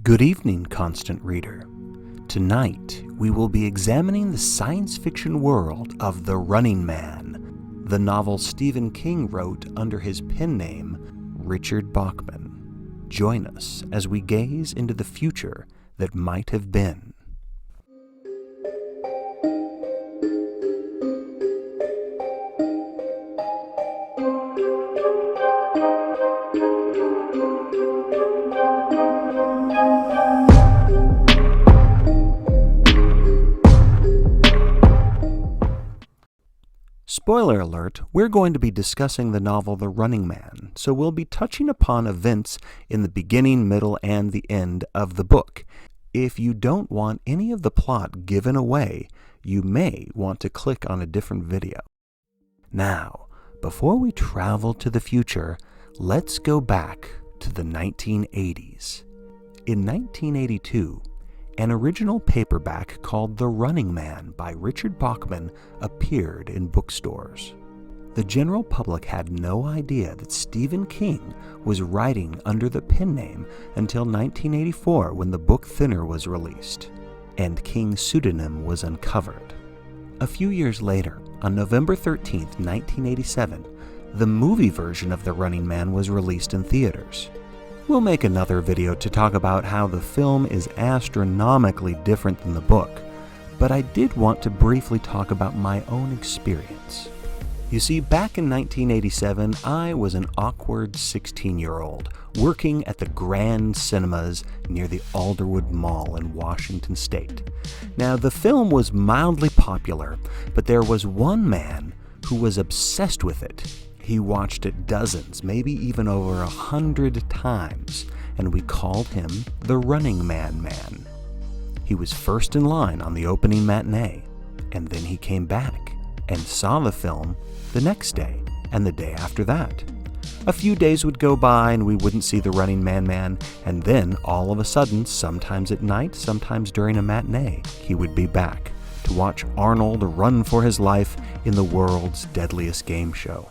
Good evening, constant reader. Tonight, we will be examining the science fiction world of The Running Man, the novel Stephen King wrote under his pen name, Richard Bachman. Join us as we gaze into the future that might have been. Spoiler alert, we're going to be discussing the novel The Running Man, so we'll be touching upon events in the beginning, middle, and the end of the book. If you don't want any of the plot given away, you may want to click on a different video. Now, before we travel to the future, let's go back to the 1980s. In 1982, an original paperback called The Running Man by Richard Bachman appeared in bookstores. The general public had no idea that Stephen King was writing under the pen name until 1984 when the book Thinner was released, and King's pseudonym was uncovered. A few years later, on November 13, 1987, the movie version of The Running Man was released in theaters. We'll make another video to talk about how the film is astronomically different than the book, but I did want to briefly talk about my own experience. You see, back in 1987, I was an awkward 16-year-old working at the Grand Cinemas near the Alderwood Mall in Washington State. Now, the film was mildly popular, but there was one man who was obsessed with it. He watched it dozens, maybe even over 100 times, and we called him the Running Man. He was first in line on the opening matinee, and then he came back and saw the film the next day and the day after that. A few days would go by and we wouldn't see the Running Man, and then all of a sudden, sometimes at night, sometimes during a matinee, he would be back to watch Arnold run for his life in the world's deadliest game show.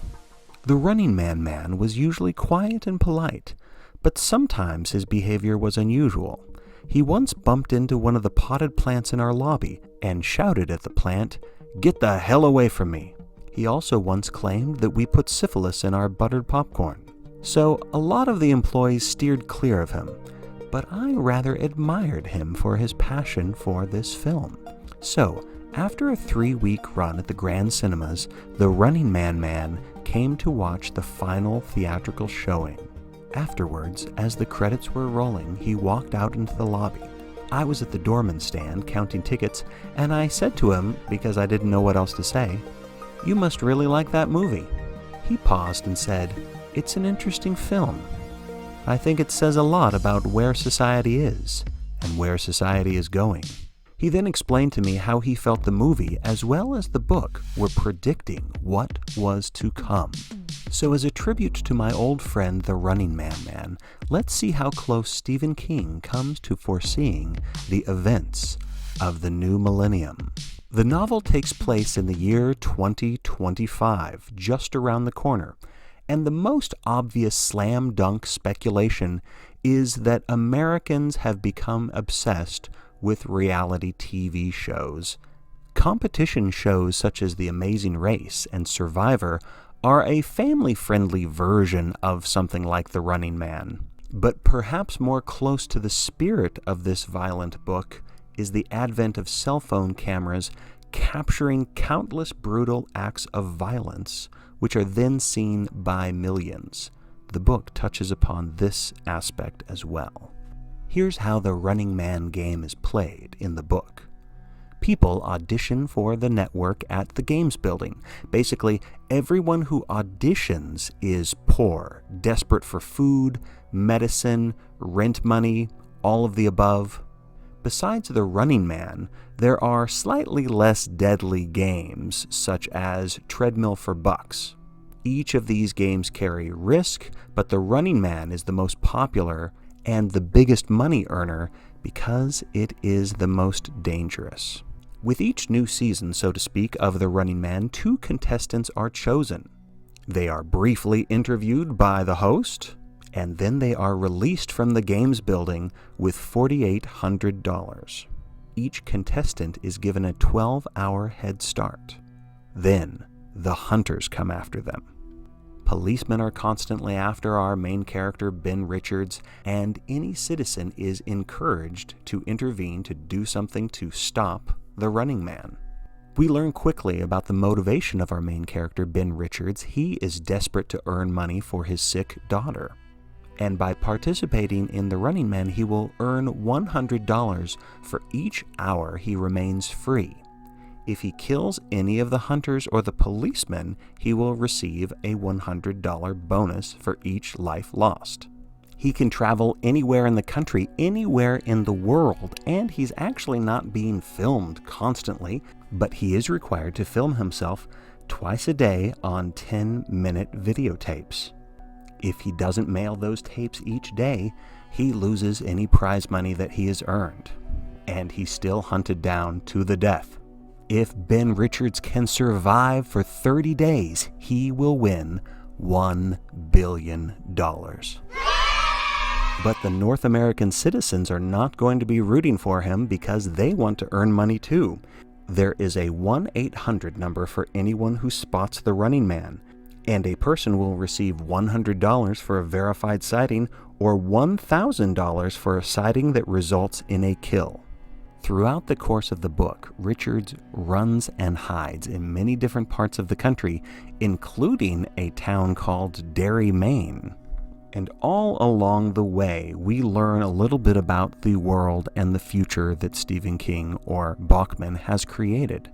The Running Man was usually quiet and polite, but sometimes his behavior was unusual. He once bumped into one of the potted plants in our lobby and shouted at the plant, "Get the hell away from me!" He also once claimed that we put syphilis in our buttered popcorn. So a lot of the employees steered clear of him, but I rather admired him for his passion for this film. So, after a 3-week run at the Grand Cinemas, the Running Man came to watch the final theatrical showing. Afterwards, as the credits were rolling, he walked out into the lobby. I was at the doorman stand counting tickets, and I said to him, because I didn't know what else to say, "You must really like that movie." He paused and said, "It's an interesting film. I think it says a lot about where society is and where society is going." He then explained to me how he felt the movie as well as the book were predicting what was to come. So as a tribute to my old friend the Running Man, let's see how close Stephen King comes to foreseeing the events of the new millennium. The novel takes place in the year 2025, just around the corner, and the most obvious slam dunk speculation is that Americans have become obsessed with reality TV shows. Competition shows such as The Amazing Race and Survivor are a family-friendly version of something like The Running Man. But perhaps more close to the spirit of this violent book is the advent of cell phone cameras capturing countless brutal acts of violence, which are then seen by millions. The book touches upon this aspect as well. Here's how the Running Man game is played in the book. People audition for the network at the games building. Basically, everyone who auditions is poor, desperate for food, medicine, rent money, all of the above. Besides the Running Man, there are slightly less deadly games, such as Treadmill for Bucks. Each of these games carry risk, but the Running Man is the most popular and the biggest money earner because it is the most dangerous. With each new season, so to speak, of The Running Man, 2 contestants are chosen. They are briefly interviewed by the host, and then they are released from the games building with $4,800. Each contestant is given a 12-hour head start. Then, the hunters come after them. Policemen are constantly after our main character, Ben Richards, and any citizen is encouraged to intervene to do something to stop the Running Man. We learn quickly about the motivation of our main character, Ben Richards. He is desperate to earn money for his sick daughter. And by participating in the Running Man, he will earn $100 for each hour he remains free. If he kills any of the hunters or the policemen, he will receive a $100 bonus for each life lost. He can travel anywhere in the country, anywhere in the world, and he's actually not being filmed constantly, but he is required to film himself twice a day on 10-minute videotapes. If he doesn't mail those tapes each day, he loses any prize money that he has earned, and he's still hunted down to the death. If Ben Richards can survive for 30 days, he will win $1 billion. But the North American citizens are not going to be rooting for him because they want to earn money too. There is a 1-800 number for anyone who spots the Running Man, and a person will receive $100 for a verified sighting or $1,000 for a sighting that results in a kill. Throughout the course of the book, Richards runs and hides in many different parts of the country, including a town called Derry, Maine. And all along the way, we learn a little bit about the world and the future that Stephen King or Bachman has created.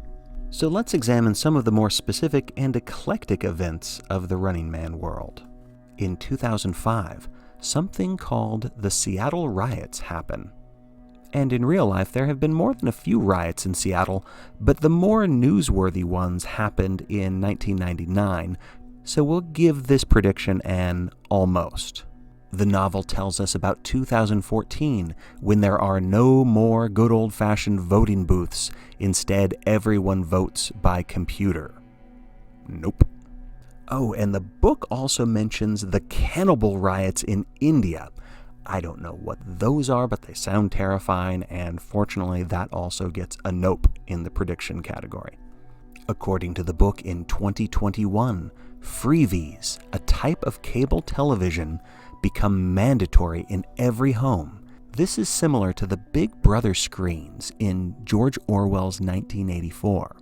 So let's examine some of the more specific and eclectic events of the Running Man world. In 2005, something called the Seattle Riots happened. And in real life, there have been more than a few riots in Seattle, but the more newsworthy ones happened in 1999, so we'll give this prediction an almost. The novel tells us about 2014, when there are no more good old-fashioned voting booths. Instead, everyone votes by computer. Nope. Oh, and the book also mentions the cannibal riots in India. I don't know what those are, but they sound terrifying, and fortunately that also gets a nope in the prediction category. According to the book, in 2021, freebies, a type of cable television, become mandatory in every home. This is similar to the Big Brother screens in George Orwell's 1984.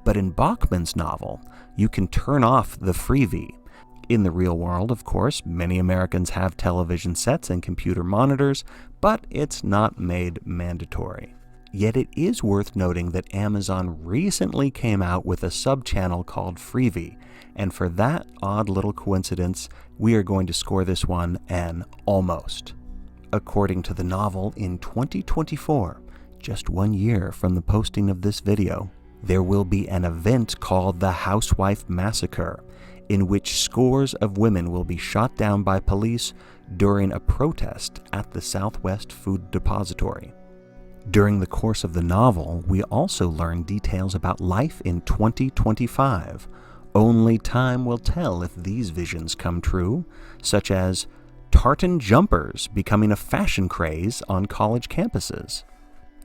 But in Bachman's novel, you can turn off the freebie. In the real world, of course, many Americans have television sets and computer monitors, but it's not made mandatory. Yet it is worth noting that Amazon recently came out with a sub-channel called Freevee, and for that odd little coincidence, we are going to score this one an almost. According to the novel, in 2024, just 1 year from the posting of this video, there will be an event called the Housewife Massacre, in which scores of women will be shot down by police during a protest at the Southwest Food Depository. During the course of the novel, we also learn details about life in 2025. Only time will tell if these visions come true, such as tartan jumpers becoming a fashion craze on college campuses,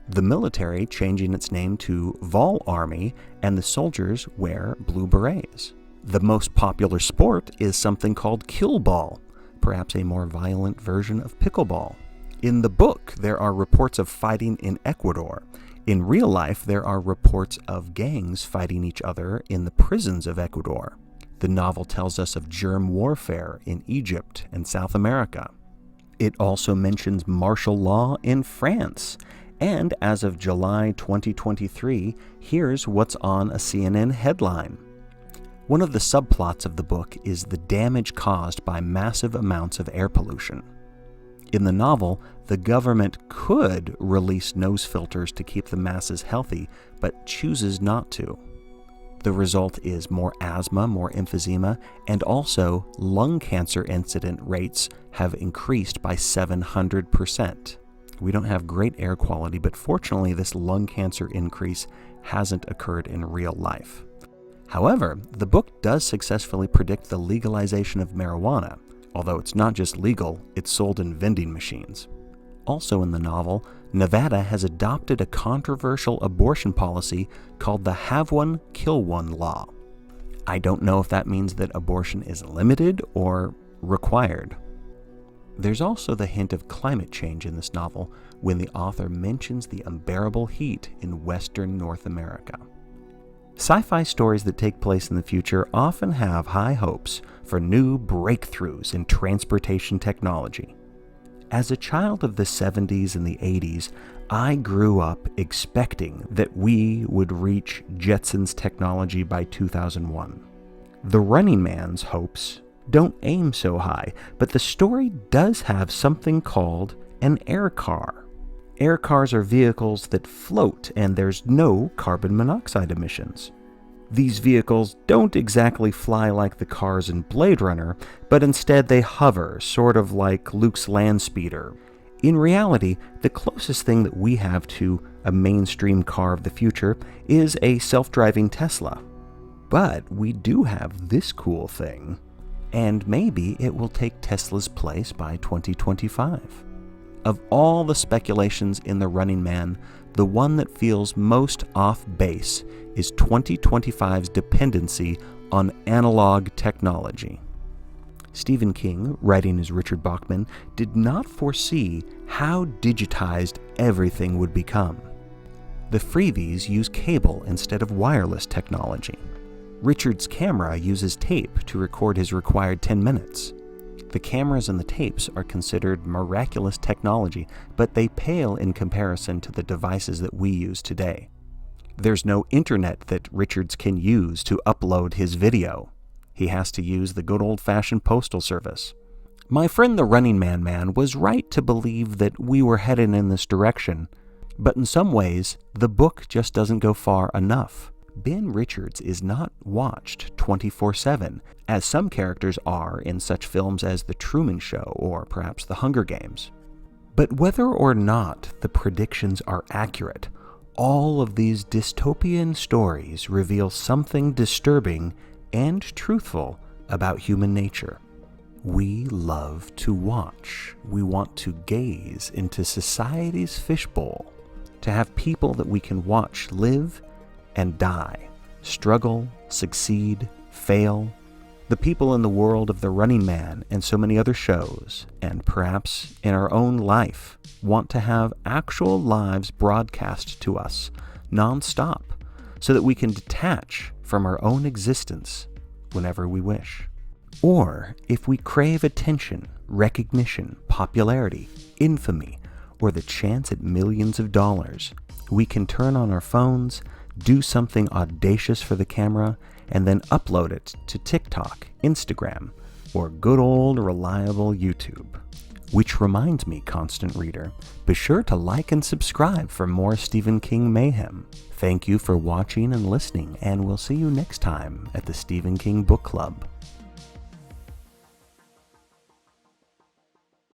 the military changing its name to Vol Army, and the soldiers wear blue berets. The most popular sport is something called kill-ball, perhaps a more violent version of pickleball. In the book, there are reports of fighting in Ecuador. In real life, there are reports of gangs fighting each other in the prisons of Ecuador. The novel tells us of germ warfare in Egypt and South America. It also mentions martial law in France. And as of July 2023, here's what's on a CNN headline. One of the subplots of the book is the damage caused by massive amounts of air pollution. In the novel, the government could release nose filters to keep the masses healthy, but chooses not to. The result is more asthma, more emphysema, and also lung cancer incident rates have increased by 700%. We don't have great air quality, but fortunately this lung cancer increase hasn't occurred in real life. However, the book does successfully predict the legalization of marijuana, Although it's not just legal, it's sold in vending machines. Also in the novel, Nevada has adopted a controversial abortion policy called the Have One, Kill One law. I don't know if that means that abortion is limited or required. There's also the hint of climate change in this novel when the author mentions the unbearable heat in Western North America. Sci-fi stories that take place in the future often have high hopes for new breakthroughs in transportation technology. As a child of the 70s and the 80s, I grew up expecting that we would reach Jetsons technology by 2001. The Running Man's hopes don't aim so high, but the story does have something called an air car. Air cars are vehicles that float and there's no carbon monoxide emissions. These vehicles don't exactly fly like the cars in Blade Runner, but instead they hover, sort of like Luke's Landspeeder. In reality, the closest thing that we have to a mainstream car of the future is a self-driving Tesla. But we do have this cool thing, and maybe it will take Tesla's place by 2025. Of all the speculations in The Running Man, the one that feels most off base is 2025's dependency on analog technology. Stephen King, writing as Richard Bachman, did not foresee how digitized everything would become. The freebies use cable instead of wireless technology. Richard's camera uses tape to record his required 10 minutes. The cameras and the tapes are considered miraculous technology, but they pale in comparison to the devices that we use today. There's no internet that Richards can use to upload his video. He has to use the good old-fashioned postal service. My friend the Running Man was right to believe that we were headed in this direction, but in some ways, the book just doesn't go far enough. Ben Richards is not watched 24/7, as some characters are in such films as The Truman Show or perhaps The Hunger Games. But whether or not the predictions are accurate, all of these dystopian stories reveal something disturbing and truthful about human nature. We love to watch. We want to gaze into society's fishbowl, to have people that we can watch live and die, struggle, succeed, fail. The people in the world of The Running Man and so many other shows, and perhaps in our own life, want to have actual lives broadcast to us non-stop so that we can detach from our own existence whenever we wish. Or if we crave attention, recognition, popularity, infamy, or the chance at millions of dollars, we can turn on our phones, do something audacious for the camera, and then upload it to TikTok, Instagram, or good old reliable YouTube. Which reminds me, constant reader, be sure to like and subscribe for more Stephen King mayhem. Thank you for watching and listening, and we'll see you next time at the Stephen King Book Club.